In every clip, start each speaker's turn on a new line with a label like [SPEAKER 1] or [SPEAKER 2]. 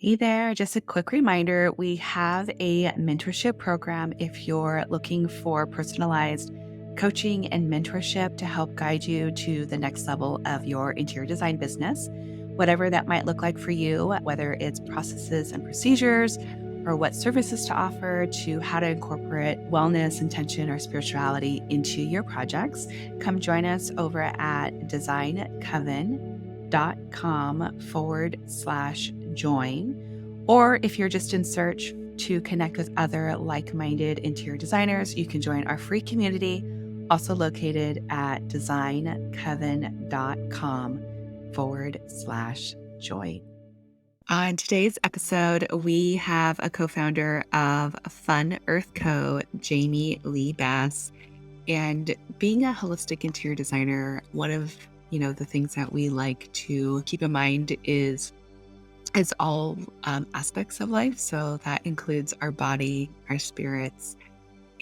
[SPEAKER 1] Hey there, just a quick reminder we have a mentorship program if you're looking for personalized coaching and mentorship to help guide you to the next level of your interior design business, whatever that might look like for you, whether it's processes and procedures or what services to offer to how to incorporate wellness, intention, or spirituality into your projects. Come join us over at designcoven.com/join. Or if you're just in search to connect with other like-minded interior designers, you can join our free community, also located at designcoven.com/join. On today's episode, we have a co-founder of Fun Earth Co., Jaimie Lee Bess. And being a holistic interior designer, one of the things that we like to keep in mind is all aspects of life. So that includes our body, our spirits,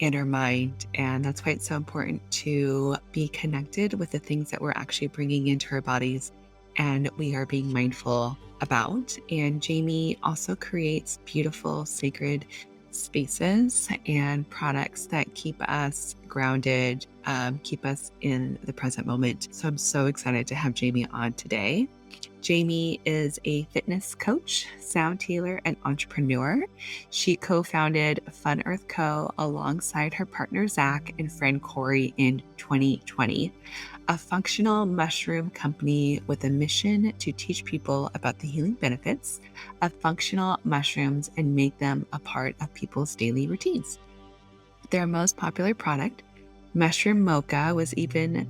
[SPEAKER 1] and our mind. And that's why it's so important to be connected with the things that we're actually bringing into our bodies and we are being mindful about. And Jaimie also creates beautiful, sacred spaces and products that keep us grounded, keep us in the present moment. So I'm so excited to have Jaimie on today. Jaimie is a fitness coach, sound healer, and entrepreneur. She co-founded Fun Earth Co. alongside her partner, Zach, and friend Corey in 2020, a functional mushroom company with a mission to teach people about the healing benefits of functional mushrooms and make them a part of people's daily routines. Their most popular product, Mushroom Mocha, was even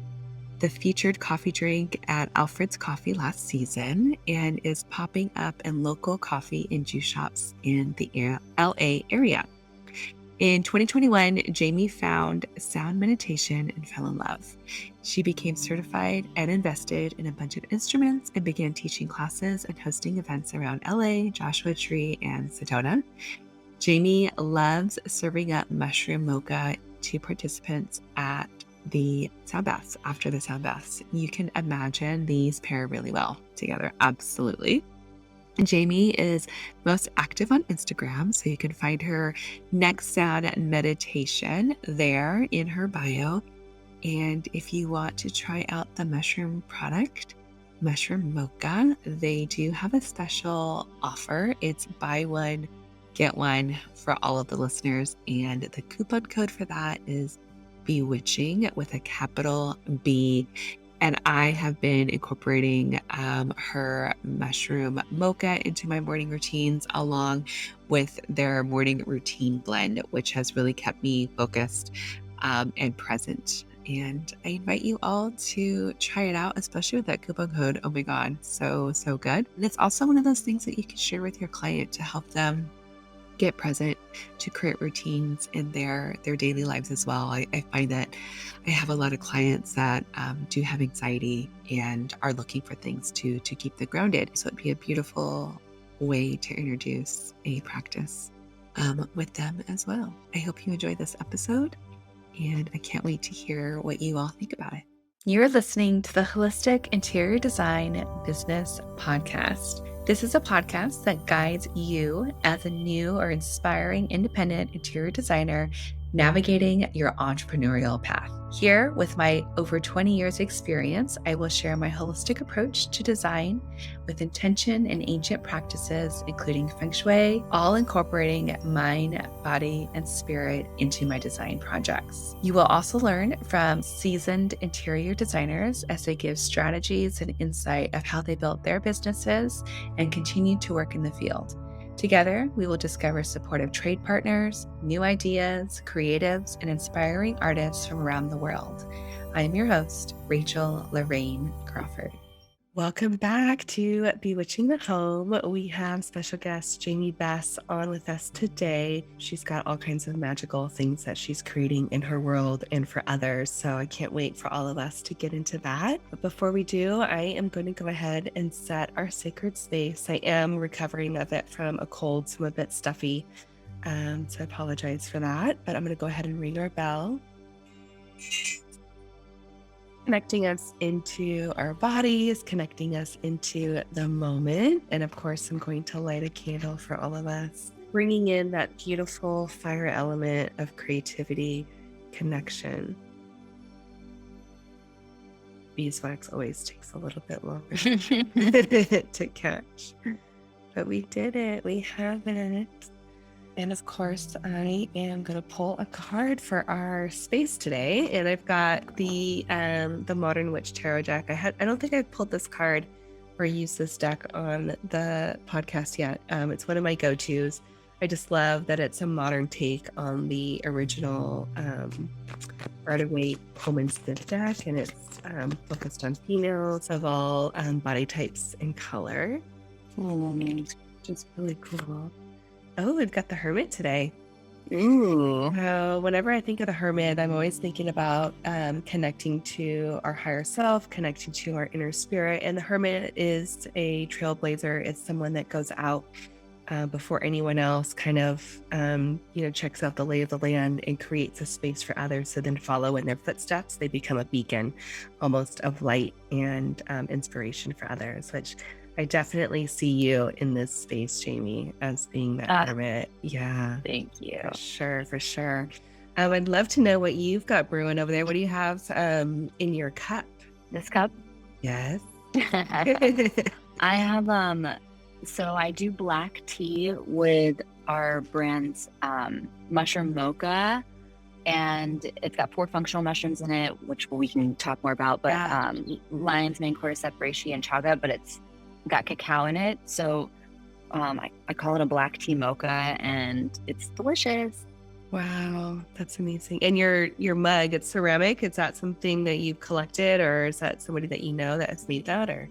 [SPEAKER 1] the featured coffee drink at Alfred's Coffee last season and is popping up in local coffee and juice shops in the LA area. In 2021, Jaimie found sound meditation and fell in love. She became certified and invested in a bunch of instruments and began teaching classes and hosting events around LA, Joshua Tree, and Sedona. Jaimie loves serving up mushroom mocha to participants at the sound baths. After the sound baths, you can imagine these pair really well together. Absolutely. Jaimie is most active on Instagram, so you can find her Next Sound Meditation there in her bio. And if you want to try out the mushroom product, Mushroom Mocha, they do have a special offer. It's buy one, get one for all of the listeners. And the coupon code for that is Bewitching with a capital B. And I have been incorporating her mushroom mocha into my morning routines along with their morning routine blend, which has really kept me focused and present. And I invite you all to try it out, especially with that coupon code. Oh my God, so good. And it's also one of those things that you can share with your client to help them get present, to create routines in their daily lives as well. I find that I have a lot of clients that do have anxiety and are looking for things to keep them grounded. So it'd be a beautiful way to introduce a practice with them as well. I hope you enjoyed this episode, and I can't wait to hear what you all think about it. You're listening to the Holistic Interior Design Business Podcast. This is a podcast that guides you as a new or inspiring independent interior designer navigating your entrepreneurial path. Here, with my over 20 years experience, I will share my holistic approach to design with intention and ancient practices, including feng shui, all incorporating mind, body, and spirit into my design projects. You will also learn from seasoned interior designers as they give strategies and insight of how they built their businesses and continue to work in the field. Together, we will discover supportive trade partners, new ideas, creatives, and inspiring artists from around the world. I am your host, Rachel Lorraine Crawford. Welcome back to Bewitching the Home. We have special guest Jaimie Bess on with us today. She's got all kinds of magical things that she's creating in her world and for others. So I can't wait for all of us to get into that. But before we do, I am going to go ahead and set our sacred space. I am recovering a bit from a cold, so I'm a bit stuffy. So I apologize for that. But I'm going to go ahead and ring our bell. connecting us into our bodies, connecting us into the moment. And of course, I'm going to light a candle for all of us, bringing in that beautiful fire element of creativity, connection. Beeswax always takes a little bit longer to catch, but we did it. We have it. And of course, I am going to pull a card for our space today. And I've got the Modern Witch Tarot deck. I don't think I've pulled this card or used this deck on the podcast yet. It's one of my go-tos. I just love that it's a modern take on the original Rider-Waite Home Stitch deck, and it's focused on females of all body types and color, which is really cool. Oh, we've got the Hermit today.
[SPEAKER 2] Ooh.
[SPEAKER 1] So whenever I think of the Hermit, I'm always thinking about connecting to our higher self, connecting to our inner spirit. And the Hermit is a trailblazer. It's someone that goes out before anyone else, kind of, checks out the lay of the land and creates a space for others to then follow in their footsteps. They become a beacon almost of light and inspiration for others, which I definitely see you in this space, Jaimie, as being that Hermit. Yeah.
[SPEAKER 2] Thank you.
[SPEAKER 1] For sure. I'd love to know what you've got brewing over there. What do you have in your cup?
[SPEAKER 2] This cup?
[SPEAKER 1] Yes.
[SPEAKER 2] I have, so I do black tea with our brand's mushroom Mocha, and it's got 4 functional mushrooms in it, which we can talk more about, but lion's mane, cordyceps, reishi, and chaga, but it's got cacao in it. So I call it a black tea mocha, and it's delicious.
[SPEAKER 1] Wow, that's amazing. And your mug, it's ceramic. Is that something that you've collected, or is that somebody that you know that has made that? Or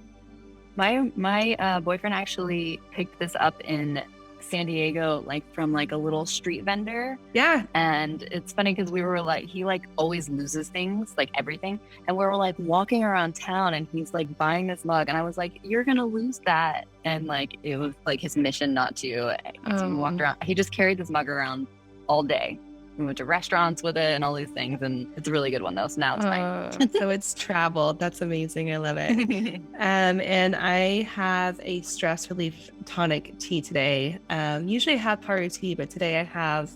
[SPEAKER 2] my boyfriend actually picked this up in San Diego, from a little street vendor.
[SPEAKER 1] Yeah.
[SPEAKER 2] And it's funny because we were he always loses things, everything. And we were walking around town, and he's buying this mug, and I was like, you're gonna lose that. And it was his mission not to. So we walked around. He just carried this mug around all day. We went to restaurants with it and all these things, and it's a really good one though. So now it's mine.
[SPEAKER 1] So it's traveled. That's amazing. I love it. And I have a stress relief tonic tea today. Usually I have Paru tea, but today I have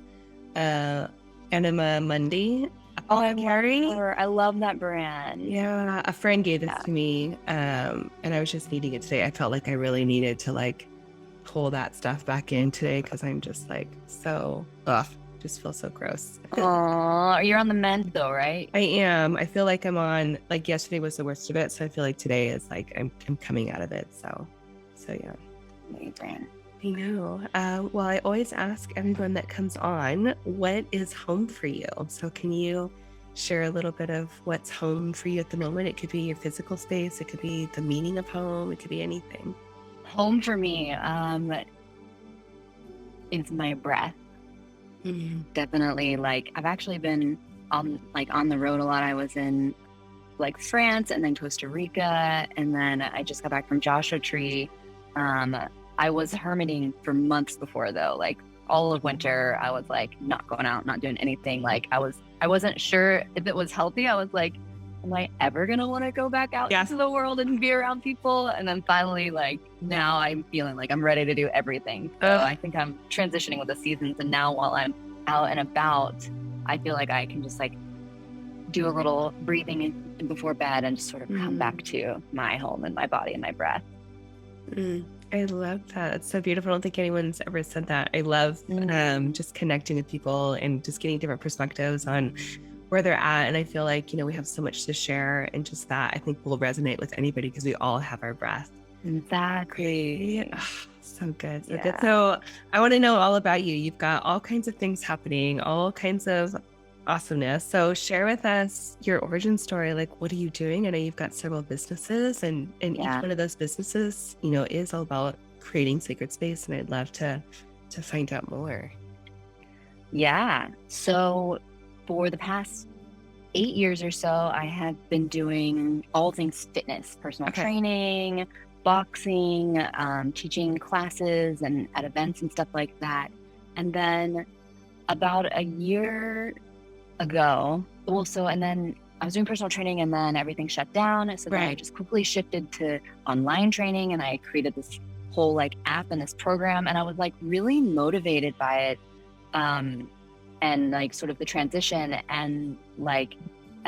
[SPEAKER 1] Enema Mundi.
[SPEAKER 2] I love that brand.
[SPEAKER 1] Yeah, a friend gave this to me, and I was just needing it today. I felt like I really needed to pull that stuff back in today because I'm just so just feel so gross.
[SPEAKER 2] Oh, you're on the mend though, right?
[SPEAKER 1] I am. I feel like I'm on, yesterday was the worst of it. So I feel like today is I'm coming out of it. So yeah.
[SPEAKER 2] Amazing.
[SPEAKER 1] I know. Well, I always ask everyone that comes on, what is home for you? So can you share a little bit of what's home for you at the moment? It could be your physical space. It could be the meaning of home. It could be anything.
[SPEAKER 2] Home for me is my breath. Definitely. I've actually been on the road a lot. I was in France and then Costa Rica, and then I just got back from Joshua Tree. I was hermiting for months before though. All of winter I was not going out, not doing anything. I wasn't sure if it was healthy. I was am I ever gonna want to go back out into the world and be around people? And then finally, now I'm feeling I'm ready to do everything. So I think I'm transitioning with the seasons, and now while I'm out and about, I feel like I can just do a little breathing before bed and just sort of come back to my home and my body and my breath.
[SPEAKER 1] I love that. It's so beautiful. I don't think anyone's ever said that. I love just connecting with people and just getting different perspectives on where they're at. And I feel like, we have so much to share, and just that I think will resonate with anybody because we all have our breath.
[SPEAKER 2] Exactly.
[SPEAKER 1] Oh, so good. So good. So I want to know all about you. You've got all kinds of things happening, all kinds of awesomeness. So share with us your origin story. What are you doing? I know you've got several businesses, and each one of those businesses, is all about creating sacred space. And I'd love to find out more.
[SPEAKER 2] Yeah. So for the past 8 years or so, I have been doing all things fitness, personal training, boxing, teaching classes and at events and stuff like that. And then about a year ago, and then I was doing personal training and then everything shut down. So then I
[SPEAKER 1] Right.
[SPEAKER 2] just quickly shifted to online training and I created this whole like app and this program. And I was like really motivated by it. Um, and like sort of the transition and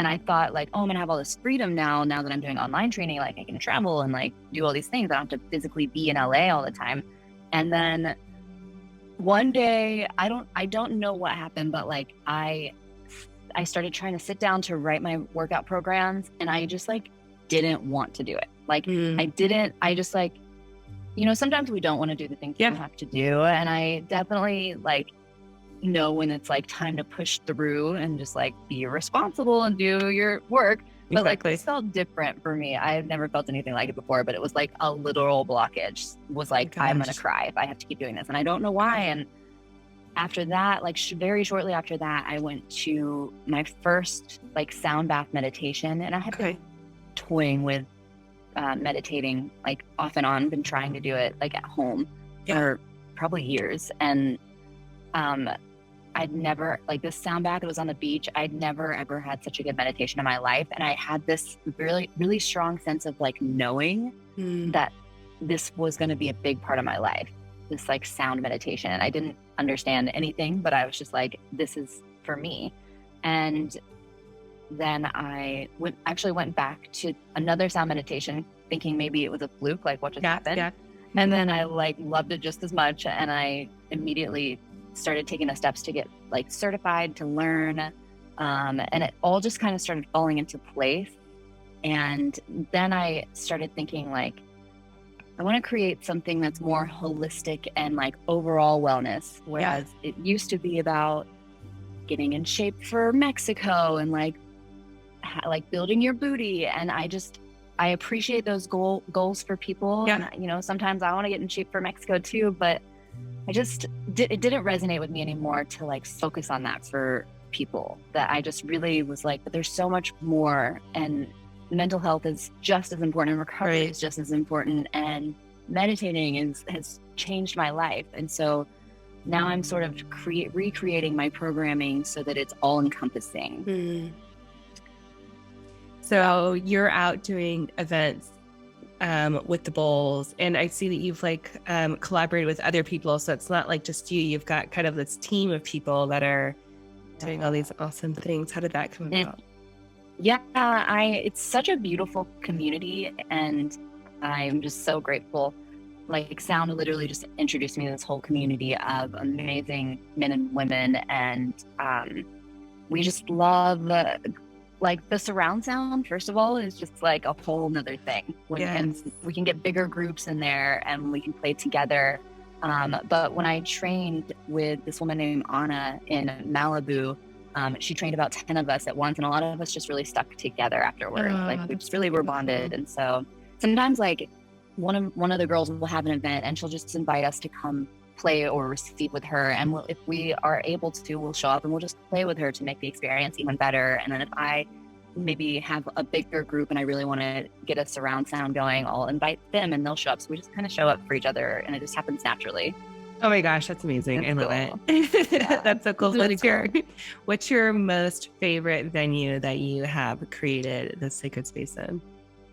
[SPEAKER 2] I thought like, oh, I'm gonna have all this freedom now that I'm doing online training, like I can travel and like do all these things. I don't have to physically be in LA all the time. And then one day, I don't know what happened, but like I started trying to sit down to write my workout programs and I just like didn't want to do it. Like
[SPEAKER 1] Mm.
[SPEAKER 2] I just like, sometimes we don't want to do the things we
[SPEAKER 1] Yeah,
[SPEAKER 2] have to do. And I definitely like know when it's like time to push through and just like be responsible and do your work. But like
[SPEAKER 1] exactly.
[SPEAKER 2] this felt different for me. I've never felt anything like it before, but it was like a literal blockage was
[SPEAKER 1] Oh my
[SPEAKER 2] like, I'm going to
[SPEAKER 1] gosh.
[SPEAKER 2] cry if I have to keep doing this. And I don't know why. And after that, like very shortly after that, I went to my first like sound bath meditation and I had been
[SPEAKER 1] Okay.
[SPEAKER 2] toying with meditating like off and on, been trying to do it like at home
[SPEAKER 1] Yeah.
[SPEAKER 2] for probably years. And um, I'd never, like this sound bath, it was on the beach. I'd never ever had such a good meditation in my life. And I had this really, really strong sense of like knowing
[SPEAKER 1] Mm.
[SPEAKER 2] that this was going to be a big part of my life, this like sound meditation. I didn't understand anything, but I was just like, this is for me. And then actually went back to another sound meditation thinking maybe it was a fluke, like what just
[SPEAKER 1] Yeah.
[SPEAKER 2] happened.
[SPEAKER 1] Yeah.
[SPEAKER 2] And then I like loved it just as much. And I immediately started taking the steps to get like certified to learn. And it all just kind of started falling into place. And then I started thinking like, I want to create something that's more holistic and like overall wellness.
[SPEAKER 1] Yeah.
[SPEAKER 2] Whereas it used to be about getting in shape for Mexico and like building your booty. And I appreciate those goals for people.
[SPEAKER 1] Yeah.
[SPEAKER 2] And sometimes I want to get in shape for Mexico too, but it didn't resonate with me anymore to like focus on that for people. That I just really was like, but there's so much more, and mental health is just as important, and recovery
[SPEAKER 1] Right.
[SPEAKER 2] is just as important, and meditating has changed my life. And so now I'm sort of recreating my programming so that it's all encompassing.
[SPEAKER 1] Mm.
[SPEAKER 2] Yeah.
[SPEAKER 1] So you're out doing events with the bowls, and I see that you've like collaborated with other people. So it's not like just you. You've got kind of this team of people that are doing all these awesome things. How did that come
[SPEAKER 2] And
[SPEAKER 1] about?
[SPEAKER 2] yeah, it's such a beautiful community, and I'm just so grateful. Like sound literally just introduced me to this whole community of amazing men and women, and we just love like the surround sound. First of all, is just like a whole nother thing. And
[SPEAKER 1] Yes.
[SPEAKER 2] we can get bigger groups in there, and we can play together. But when I trained with this woman named Anna in Malibu, she trained about 10 of us at once, and a lot of us just really stuck together afterwards. Like
[SPEAKER 1] Oh,
[SPEAKER 2] we
[SPEAKER 1] that's
[SPEAKER 2] just
[SPEAKER 1] so
[SPEAKER 2] really were bonded.
[SPEAKER 1] beautiful.
[SPEAKER 2] And so sometimes like one of the girls will have an event and she'll just invite us to come play or receive with her. And if we are able to, we'll show up and we'll just play with her to make the experience even better. And then if I maybe have a bigger group and I really want to get a surround sound going, I'll invite them and they'll show up. So we just kind of show up for each other, and it just happens naturally.
[SPEAKER 1] Oh my gosh, that's amazing. I
[SPEAKER 2] It's
[SPEAKER 1] love
[SPEAKER 2] cool.
[SPEAKER 1] it.
[SPEAKER 2] Yeah.
[SPEAKER 1] That's so cool.
[SPEAKER 2] It's really cool.
[SPEAKER 1] What's your most favorite venue that you have created the sacred space in?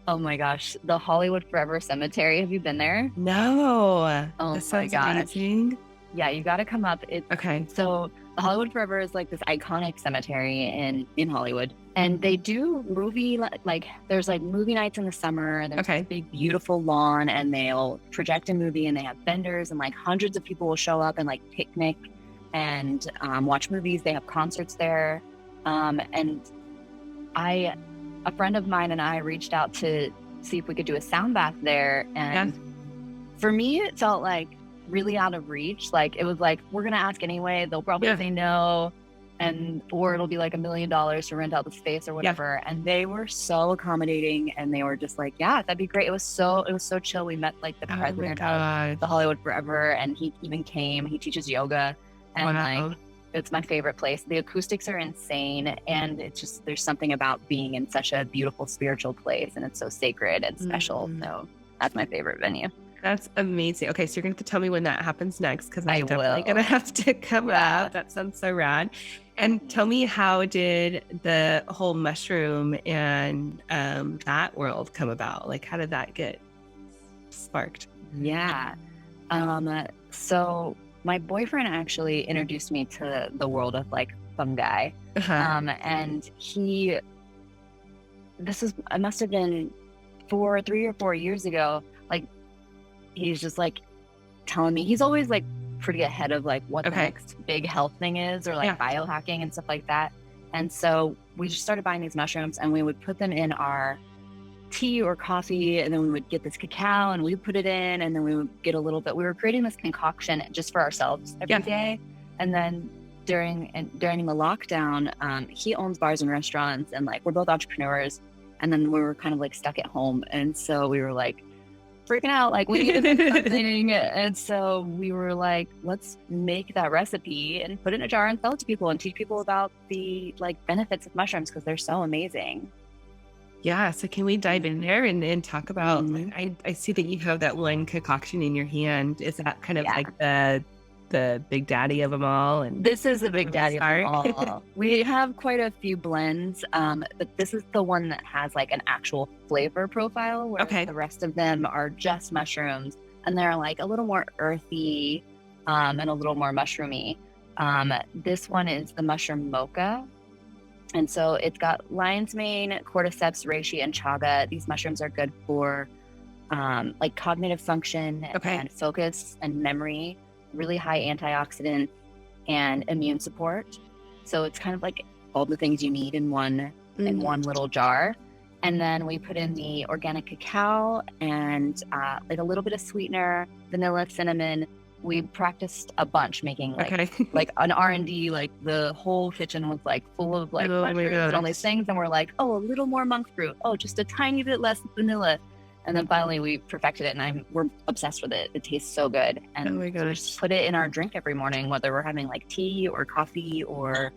[SPEAKER 2] Oh my gosh. The Hollywood Forever Cemetery. Have you been there?
[SPEAKER 1] No.
[SPEAKER 2] Oh
[SPEAKER 1] That
[SPEAKER 2] my
[SPEAKER 1] sounds
[SPEAKER 2] gosh.
[SPEAKER 1] amazing.
[SPEAKER 2] Yeah, you got to come up.
[SPEAKER 1] Okay.
[SPEAKER 2] So the Hollywood Forever is like this iconic cemetery in Hollywood, and they do like there's like movie nights in the summer. And there's
[SPEAKER 1] Okay.
[SPEAKER 2] this big beautiful lawn, and they'll project a movie, and they have vendors, and like hundreds of people will show up and like picnic and watch movies. They have concerts there, and a friend of mine and I reached out to see if we could do a sound bath there,
[SPEAKER 1] Yeah.
[SPEAKER 2] and for me, it felt like really out of reach. Like it was like, we're gonna ask anyway. They'll probably
[SPEAKER 1] Yeah.
[SPEAKER 2] say no, or it'll be like $1 million to rent out the space or whatever. And they were so accommodating, and they were just like, yeah, that'd be great. It was so chill. We met like the
[SPEAKER 1] Oh my
[SPEAKER 2] president of
[SPEAKER 1] God.
[SPEAKER 2] the Hollywood Forever, and he even came. He teaches yoga, and
[SPEAKER 1] Wow.
[SPEAKER 2] like it's my favorite place. The acoustics are insane, and it's just there's something about being in such a beautiful spiritual place, and it's so sacred and special.
[SPEAKER 1] Mm.
[SPEAKER 2] So that's my favorite venue.
[SPEAKER 1] That's amazing. Okay, so you're gonna have to tell me when that happens next because
[SPEAKER 2] I
[SPEAKER 1] I'm definitely gonna
[SPEAKER 2] will.
[SPEAKER 1] have to come
[SPEAKER 2] Yeah.
[SPEAKER 1] up. That sounds so rad. And tell me, how did the whole mushroom and that world come about? Like, how did that get sparked?
[SPEAKER 2] Yeah. So my boyfriend actually introduced me to the world of like fungi.
[SPEAKER 1] Uh-huh.
[SPEAKER 2] And it must have been 3 or 4 years ago. Like, he's just like telling me, he's always like pretty ahead of like what the
[SPEAKER 1] Okay.
[SPEAKER 2] next big health thing is, or like
[SPEAKER 1] Yeah.
[SPEAKER 2] biohacking and stuff like that. And so we just started buying these mushrooms and we would put them in our tea or coffee, and then we would get this cacao and we would put it in, and then we would get a little bit, we were creating this concoction just for ourselves every
[SPEAKER 1] Yeah.
[SPEAKER 2] day. And then during the lockdown, he owns bars and restaurants, and like we're both entrepreneurs, and then we were kind of like stuck at home, and so we were like freaking out, like we need to make something. And so we were like, let's make that recipe and put it in a jar and sell it to people and teach people about the like benefits of mushrooms because they're so amazing.
[SPEAKER 1] Yeah. So can we dive in there and talk about,
[SPEAKER 2] Mhm.
[SPEAKER 1] I see that you have that one concoction in your hand. Is that kind of
[SPEAKER 2] Yeah.
[SPEAKER 1] like the big daddy of them all? And
[SPEAKER 2] This is the big daddy of them
[SPEAKER 1] start?
[SPEAKER 2] all. We have quite a few blends, but this is the one that has like an actual flavor profile, where
[SPEAKER 1] Okay.
[SPEAKER 2] the rest of them are just mushrooms, and they're like a little more earthy, and a little more mushroomy. This one is the mushroom Mocha. And so it's got lion's mane, cordyceps, reishi, and chaga. These mushrooms are good for like cognitive function
[SPEAKER 1] Okay.
[SPEAKER 2] and focus and memory, really high antioxidant and immune support. So it's kind of like all the things you need in one little jar. And then we put in the organic cacao and like a little bit of sweetener, vanilla, cinnamon. We practiced a bunch making
[SPEAKER 1] Okay.
[SPEAKER 2] like an R&D, like the whole kitchen was like full of like
[SPEAKER 1] Oh my
[SPEAKER 2] mushrooms and all these
[SPEAKER 1] gosh.
[SPEAKER 2] things. And we're like, oh, a little more monk fruit. Oh, just a tiny bit less vanilla. And then finally we perfected it, and we're obsessed with it. It tastes so good.
[SPEAKER 1] Oh
[SPEAKER 2] And
[SPEAKER 1] my
[SPEAKER 2] so we just
[SPEAKER 1] gosh.
[SPEAKER 2] put it in our drink every morning, whether we're having like tea or coffee or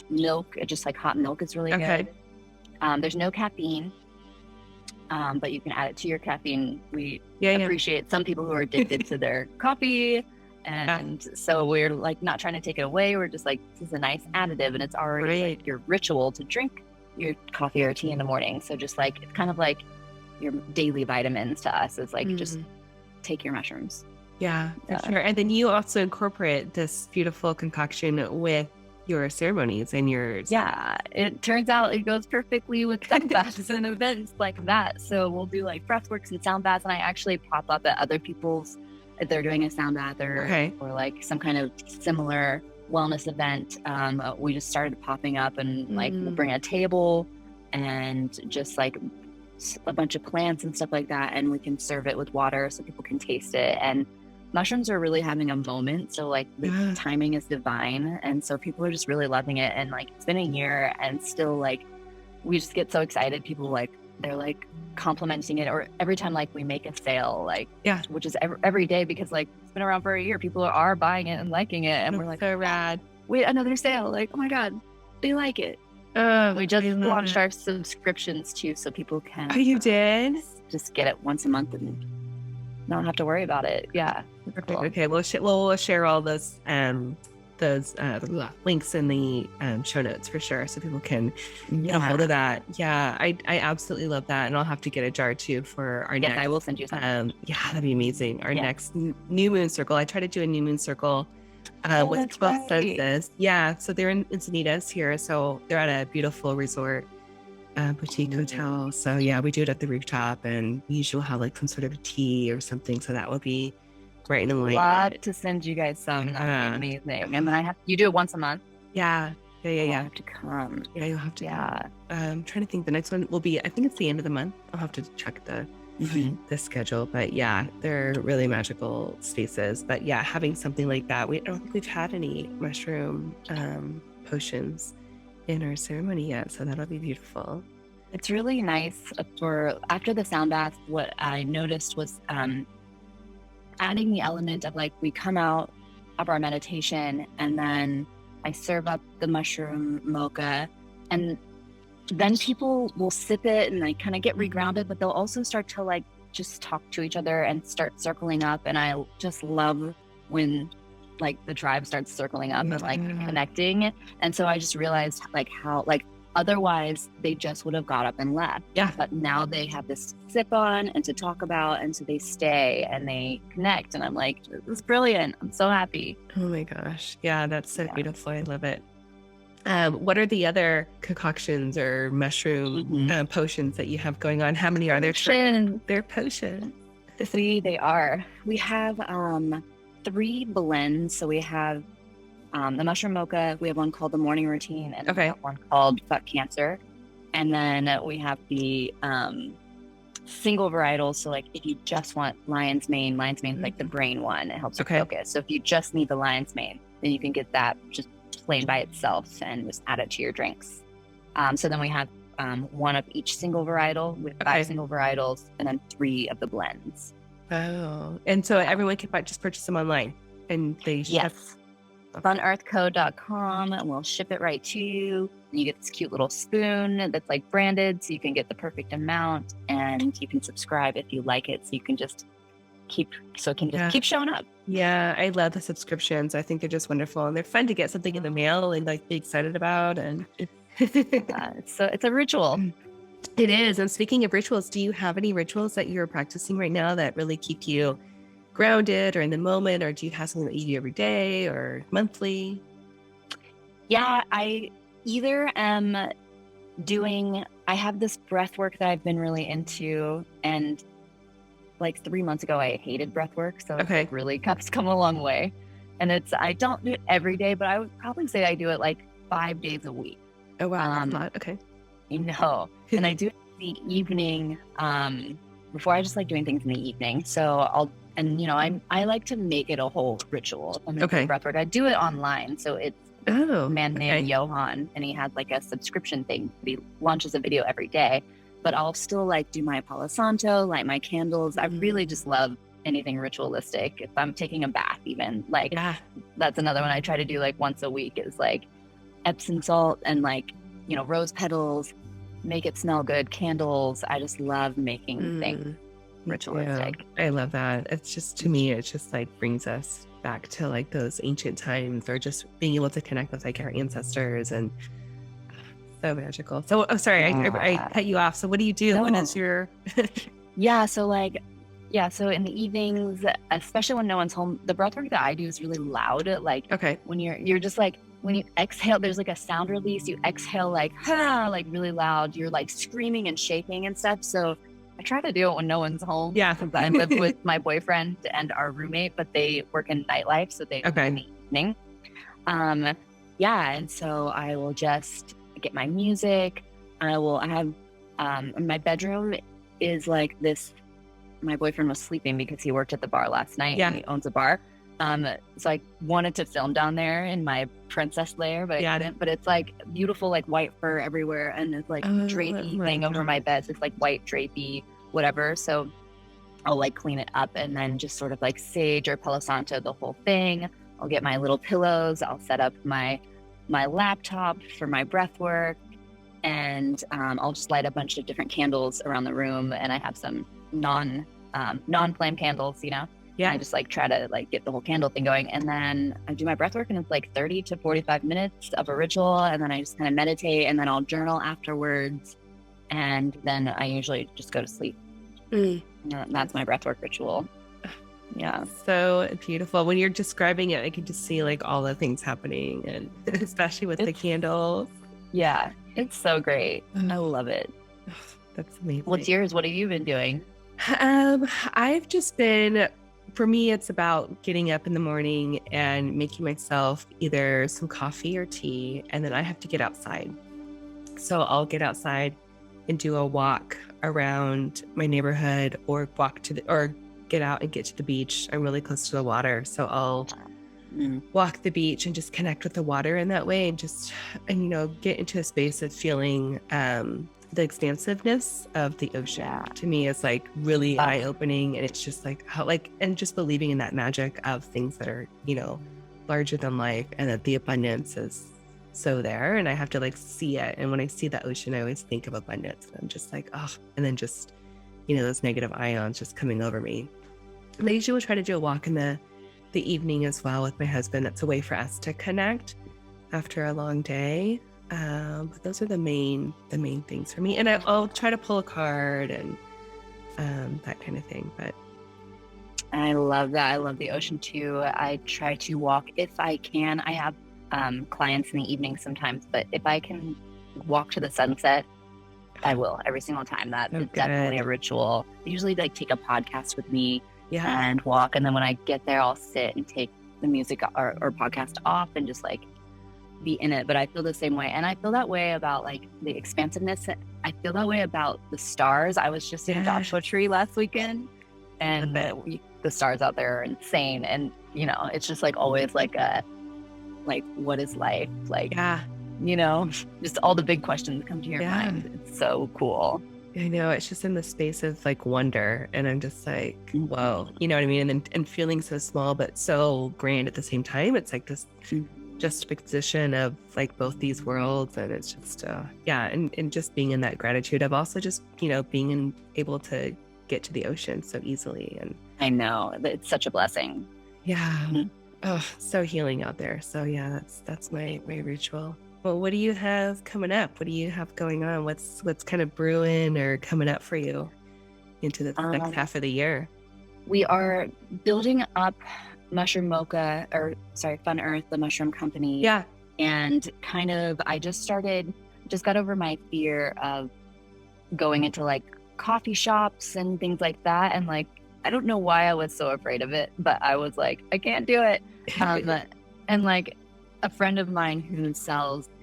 [SPEAKER 2] milk. Just like hot milk is really
[SPEAKER 1] Okay.
[SPEAKER 2] good. There's no caffeine, but you can add it to your caffeine. We
[SPEAKER 1] Yeah. Yeah.
[SPEAKER 2] appreciate some people who are addicted to their coffee. And so we're like not trying to take it away. We're just like, this is a nice additive, and it's already
[SPEAKER 1] Right.
[SPEAKER 2] like your ritual to drink your coffee or tea in the morning. So just like, it's kind of like your daily vitamins to us. Is like, just
[SPEAKER 1] Mm.
[SPEAKER 2] take your mushrooms.
[SPEAKER 1] Yeah, for
[SPEAKER 2] Yeah.
[SPEAKER 1] sure. And then you also incorporate this beautiful concoction with your ceremonies and your
[SPEAKER 2] Yeah, it turns out it goes perfectly with sound baths and events like that. So we'll do like breathworks and sound baths, and I actually pop up at other people's if they're doing a sound bath
[SPEAKER 1] Okay.
[SPEAKER 2] or like some kind of similar wellness event. We just started popping up, and like we'll
[SPEAKER 1] Mm.
[SPEAKER 2] bring a table and just like a bunch of plants and stuff like that, and we can serve it with water so people can taste it. And mushrooms are really having a moment, so like the
[SPEAKER 1] Yeah.
[SPEAKER 2] timing is divine, and so people are just really loving it. And like it's been a year, and still like we just get so excited. People like they're like complimenting it, or every time like we make a sale, like
[SPEAKER 1] Yeah.
[SPEAKER 2] which is every day, because like it's been around for a year, people are buying it and liking it, and we're
[SPEAKER 1] That's
[SPEAKER 2] like,
[SPEAKER 1] so rad.
[SPEAKER 2] wait, another sale, like, oh my god, they like it.
[SPEAKER 1] Oh,
[SPEAKER 2] We just
[SPEAKER 1] I love
[SPEAKER 2] launched
[SPEAKER 1] it.
[SPEAKER 2] our subscriptions too, so people
[SPEAKER 1] Oh,
[SPEAKER 2] can
[SPEAKER 1] you did?
[SPEAKER 2] just get it once a month and not have to worry about it. Yeah.
[SPEAKER 1] Perfect.
[SPEAKER 2] Cool.
[SPEAKER 1] Okay, we'll share all those links in the show notes for sure, so people can get a hold of that. Yeah, I absolutely love that, and I'll have to get a jar too for our
[SPEAKER 2] Yes,
[SPEAKER 1] next.
[SPEAKER 2] I will send you some.
[SPEAKER 1] Yeah, that'd be amazing. Our
[SPEAKER 2] Yeah.
[SPEAKER 1] next new moon circle. I try to do a new moon circle with
[SPEAKER 2] That's
[SPEAKER 1] 12
[SPEAKER 2] right.
[SPEAKER 1] senses. Yeah, so they're in Encinitas here, so they're at a beautiful resort boutique hotel. So yeah, we do it at the rooftop, and we usually have like some sort of tea or something. So that will be right in line.
[SPEAKER 2] Love to send you guys some. That'd be amazing. And then you do it once a month.
[SPEAKER 1] Yeah, yeah, yeah,
[SPEAKER 2] I
[SPEAKER 1] yeah.
[SPEAKER 2] have to come.
[SPEAKER 1] Yeah, you'll have to.
[SPEAKER 2] Yeah.
[SPEAKER 1] Trying to think. The next one will be. I think it's the end of the month. I'll have to check the schedule. But yeah, they're really magical spaces. But yeah, having something like that, I don't think we've had any mushroom potions in our ceremony yet. So that'll be beautiful.
[SPEAKER 2] It's really nice for after the sound bath. What I noticed was adding the element of like we come out of our meditation, and then I serve up the mushroom mocha, and then people will sip it and like kind of get regrounded, but they'll also start to like just talk to each other and start circling up. And I just love when like the tribe starts circling up and like connecting. And so I just realized like how like otherwise they just would have got up and left.
[SPEAKER 1] Yeah.
[SPEAKER 2] But now they have this to sip on and to talk about, and so they stay and they connect. And I'm like, this is brilliant. I'm so happy.
[SPEAKER 1] Oh my gosh. Yeah, that's so beautiful. I love it. What are the other concoctions or mushroom potions that you have going on? How many are there? They're potions.
[SPEAKER 2] 3 they are. We have 3 blends. So we have the mushroom mocha. We have one called the morning routine, and we have one called fuck cancer. And then we have the single varietals. So like if you just want lion's mane is like the brain one. It helps you focus. So if you just need the lion's mane, then you can get that just plain by itself and just add it to your drinks. So then we have one of each single varietal with 5 single varietals, and then 3 of the blends.
[SPEAKER 1] Oh, and so everyone can just purchase them online, and they
[SPEAKER 2] funearthco.com, and we'll ship it right to you. And you get this cute little spoon that's like branded, so you can get the perfect amount, and you can subscribe if you like it, so you can just keep showing up.
[SPEAKER 1] Yeah, I love the subscriptions. I think they're just wonderful, and they're fun to get something in the mail and like be excited about. And
[SPEAKER 2] it's a ritual.
[SPEAKER 1] It is. And speaking of rituals, do you have any rituals that you're practicing right now that really keep you grounded or in the moment, or do you have something that you do every day or monthly?
[SPEAKER 2] Yeah, I either am I have this breath work that I've been really into, and like 3 months ago I hated breath work, so it's like really come a long way. And I don't do it every day, but I would probably say I do it like 5 days a week.
[SPEAKER 1] Oh wow, that's a lot. Okay.
[SPEAKER 2] You know, and I do it in the evening. Before, I just like doing things in the evening. So I like to make it a whole ritual. Breath work. I do it online. So it's a man named Johan, and he has like a subscription thing. He launches a video every day, but I'll still like do my Palo Santo, light my candles. I really just love anything ritualistic. If I'm taking a bath, even like that's another one I try to do like once a week, is like Epsom salt and like, rose petals, make it smell good, candles. I just love making things ritualistic.
[SPEAKER 1] Yeah, I love that. It's just, to me, it just like brings us back to like those ancient times, or just being able to connect with like our ancestors, and so magical. So, sorry, I cut you off. So what do you do? When is your...
[SPEAKER 2] So in the evenings, especially when no one's home, the breath work that I do is really loud. Like when you're just like, when you exhale, there's like a sound release. You exhale like really loud. You're like screaming and shaking and stuff. So I try to do it when no one's home.
[SPEAKER 1] Yeah.
[SPEAKER 2] Because I live with my boyfriend and our roommate, but they work in nightlife, so they work in the evening. And so I will just get my music. I have my bedroom is like this. My boyfriend was sleeping because he worked at the bar last night.
[SPEAKER 1] Yeah.
[SPEAKER 2] And he owns a bar. So I wanted to film down there in my princess lair, but I couldn't. But it's like beautiful, like white fur everywhere, and it's like drapey thing over my bed. So it's like white drapey, whatever. So I'll like clean it up, and then just sort of like sage or Palo Santo the whole thing. I'll get my little pillows. I'll set up my laptop for my breath work, and I'll just light a bunch of different candles around the room. And I have some non-flame candles, I just like try to like get the whole candle thing going, and then I do my breath work, and it's like 30 to 45 minutes of a ritual, and then I just kind of meditate, and then I'll journal afterwards, and then I usually just go to sleep. That's my breath work ritual. Yeah.
[SPEAKER 1] So beautiful. When you're describing it, I can just see like all the things happening, and especially with the candles.
[SPEAKER 2] Yeah, it's so great. I love it.
[SPEAKER 1] That's amazing.
[SPEAKER 2] What's yours? What have you been doing?
[SPEAKER 1] I've just been, for me, it's about getting up in the morning and making myself either some coffee or tea, and then I have to get outside. So I'll get outside and do a walk around my neighborhood, or get out and get to the beach. I'm really close to the water, so I'll walk the beach and just connect with the water in that way, and get into a space of feeling the expansiveness of the ocean. To me is like really eye-opening, and it's just like and just believing in that magic of things that are larger than life, and that the abundance is so there, and I have to like see it. And when I see the ocean, I always think of abundance, and I'm just like, and then just those negative ions just coming over me. And I usually will try to do a walk in the evening as well with my husband. That's a way for us to connect after a long day. But those are the main things for me. And I'll try to pull a card and that kind of thing. But
[SPEAKER 2] I love that. I love the ocean too. I try to walk if I can. I have clients in the evening sometimes, but if I can walk to the sunset, I will every single time. That is definitely a ritual. I usually take a podcast with me and walk. And then when I get there, I'll sit and take the music or podcast off and just be in it. But I feel the same way. And I feel that way about the expansiveness. I feel that way about the stars. I was just in a Joshua Tree last weekend, and the stars out there are insane. And, it's just always what is life? Just all the big questions come to your mind. It's so cool.
[SPEAKER 1] I know, it's just in the space of wonder, and I'm just whoa, you know what I mean? And feeling so small, but so grand at the same time. It's this juxtaposition of both these worlds. And it's just, and just being in that gratitude of also just, being able to get to the ocean so easily. And
[SPEAKER 2] I know, it's such a blessing.
[SPEAKER 1] Yeah. Oh, so healing out there. So yeah, that's my ritual. Well, what do you have coming up? What do you have going on? What's kind of brewing or coming up for you into the next half of the year?
[SPEAKER 2] We are building up Mushroom Mocha, Fun Earth, the mushroom company.
[SPEAKER 1] Yeah.
[SPEAKER 2] And I just got over my fear of going into coffee shops and things like that. And I don't know why I was so afraid of it, but I was I can't do it. And a friend of mine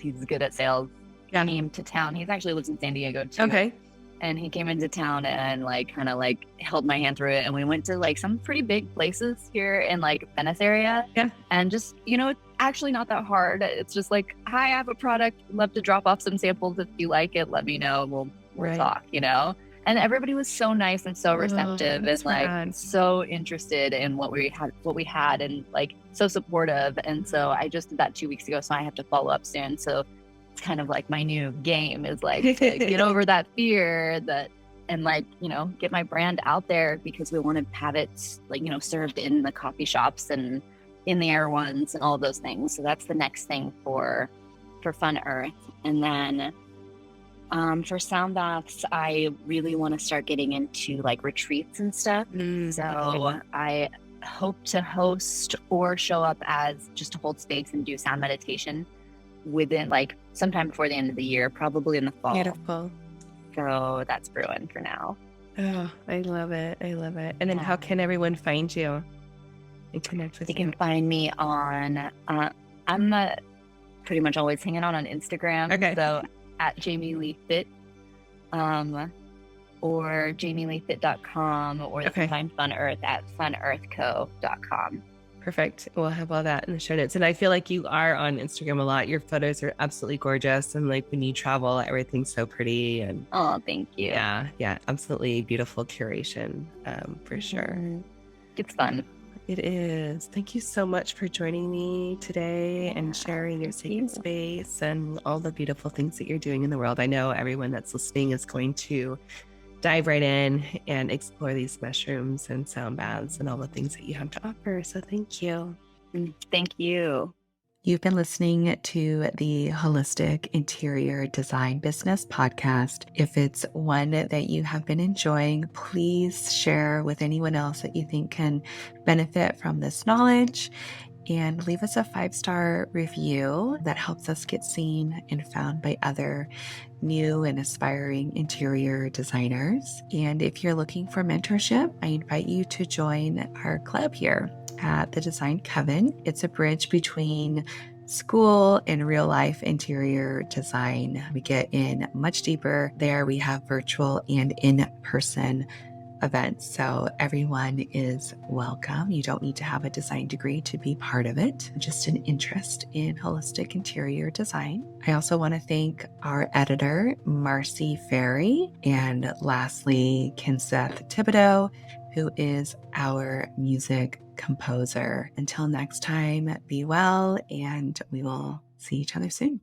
[SPEAKER 2] he's good at sales, came to town. He actually lives in San Diego too.
[SPEAKER 1] Okay.
[SPEAKER 2] And he came into town and held my hand through it. And we went to some pretty big places here in Venice area.
[SPEAKER 1] Yeah.
[SPEAKER 2] And just, it's actually not that hard. It's just hi, I have a product. Love to drop off some samples. If you like it, let me know. We'll talk, And everybody was so nice and so receptive and so interested in what we had and so supportive. And so I just did that 2 weeks ago. So I have to follow up soon. So it's kind of my new game is to get over that fear and get my brand out there, because we want to have it served in the coffee shops and in the air ones and all those things. So that's the next thing for Fun Earth. And then for sound baths, I really want to start getting into retreats and stuff. So I hope to host or show up as just to hold space and do sound meditation within sometime before the end of the year, probably in the fall.
[SPEAKER 1] Beautiful.
[SPEAKER 2] So that's brewing for now.
[SPEAKER 1] Oh, I love it. And then how can everyone find you and connect with you?
[SPEAKER 2] They can find me on, I'm pretty much always hanging out on Instagram.
[SPEAKER 1] Okay.
[SPEAKER 2] So at Jaimie Lee Fit, or JaimieLeeFit.com, or you can find Fun Earth at funearthco.com.
[SPEAKER 1] Perfect. We'll have all that in the show notes. And I feel you are on Instagram a lot. Your photos are absolutely gorgeous. And when you travel, everything's so pretty. And
[SPEAKER 2] oh, thank you.
[SPEAKER 1] Yeah. Absolutely beautiful curation, for sure.
[SPEAKER 2] It's fun.
[SPEAKER 1] It is. Thank you so much for joining me today and sharing your sacred space and all the beautiful things that you're doing in the world. I know everyone that's listening is going to dive right in and explore these mushrooms and sound baths and all the things that you have to offer. So thank you.
[SPEAKER 2] Thank you.
[SPEAKER 1] You've been listening to the Holistic Interior Design Business Podcast. If it's one that you have been enjoying, please share with anyone else that you think can benefit from this knowledge, and leave us a 5-star review. That helps us get seen and found by other new and aspiring interior designers. And if you're looking for mentorship, I invite you to join our club here at the Design Coven. It's a bridge between school and real life interior design. We get in much deeper there. We have virtual and in-person events, so everyone is welcome. You don't need to have a design degree to be part of it, just an interest in holistic interior design. I also want to thank our editor, Marcy Ferry, and lastly, Kinseth Thibodeau, who is our music composer. Until next time, be well, and we will see each other soon.